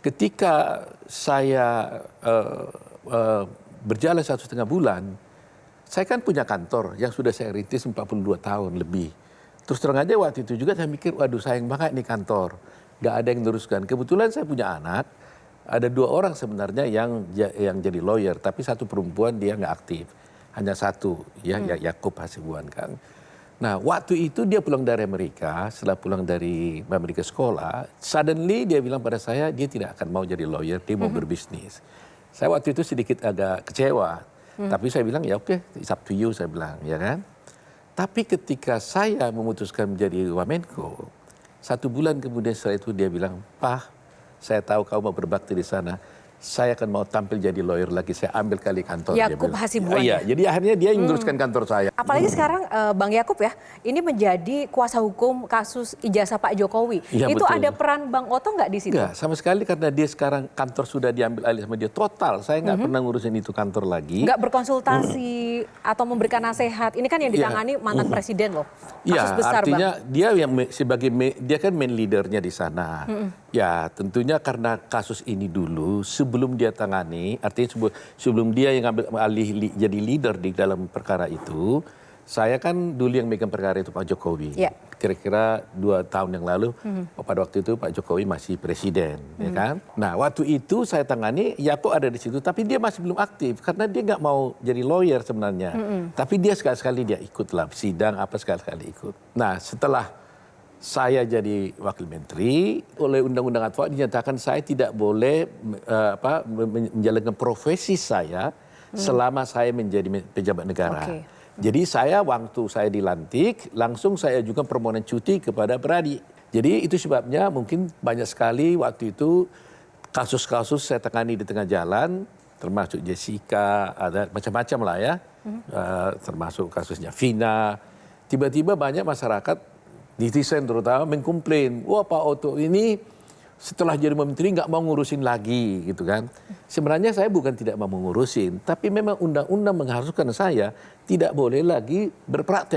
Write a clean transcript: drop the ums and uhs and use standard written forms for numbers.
ketika saya berjalan 1,5 bulan, saya kan punya kantor yang sudah saya rintis 42 tahun lebih. Terus terang aja waktu itu juga saya mikir, waduh sayang banget nih kantor. Nggak ada yang meneruskan. Kebetulan saya punya anak, ada 2 orang sebenarnya yang jadi lawyer, tapi 1 perempuan dia nggak aktif. Hanya 1, ya Yakub Hasibuan kan. Nah waktu itu dia pulang dari Amerika, setelah pulang dari Amerika sekolah, suddenly dia bilang pada saya, dia tidak akan mau jadi lawyer, dia mau berbisnis. Saya waktu itu sedikit agak kecewa, tapi saya bilang ya oke, it's up to you, saya bilang, ya kan. Tapi ketika saya memutuskan menjadi Wamenko, 1 bulan kemudian setelah itu dia bilang, "Pak, saya tahu kamu mau berbakti di sana. Saya akan mau tampil jadi lawyer lagi, saya ambil kali kantor." Yakub Hasibuan. Iya, jadi akhirnya dia yang meneruskan kantor saya. Apalagi sekarang Bang Yakub ya, ini menjadi kuasa hukum kasus ijazah Pak Jokowi. Iya, itu betul. ada peran Bang Otto nggak di situ? Enggak, sama sekali karena dia sekarang kantor sudah diambil alih sama dia total. Saya nggak pernah ngurusin itu kantor lagi. Nggak berkonsultasi atau memberikan nasihat. Ini kan yang ditangani mantan presiden loh. Iya, Kasus besar, artinya Bang. dia yang sebagai dia kan main leadernya di sana. Ya, tentunya karena kasus ini dulu sebelum dia tangani, artinya sebelum dia yang ambil alih jadi leader di dalam perkara itu, saya kan dulu yang megang perkara itu Pak Jokowi. Ya. Kira-kira 2 tahun yang lalu, pada waktu itu Pak Jokowi masih presiden, ya kan? Nah, waktu itu saya tangani, Yakub ada di situ, tapi dia masih belum aktif karena dia nggak mau jadi lawyer sebenarnya. Tapi dia sekali-sekali dia ikutlah sidang apa sekali-sekali ikut. Nah, setelah saya jadi wakil menteri, oleh undang-undang advokat dinyatakan saya tidak boleh menjalankan profesi saya selama saya menjadi pejabat negara. Oke. Jadi saya waktu saya dilantik, langsung saya ajukan permohonan cuti kepada beradik. Jadi itu sebabnya mungkin banyak sekali waktu itu kasus-kasus saya tangani di tengah jalan, termasuk Jessica, ada macam-macam lah ya, termasuk kasusnya Vina. Tiba-tiba banyak masyarakat, netizen terutama mengkomplain, wah Pak Otto ini setelah jadi menteri nggak mau ngurusin lagi gitu kan. Sebenarnya saya bukan tidak mau ngurusin, tapi memang undang-undang mengharuskan saya tidak boleh lagi berpraktek.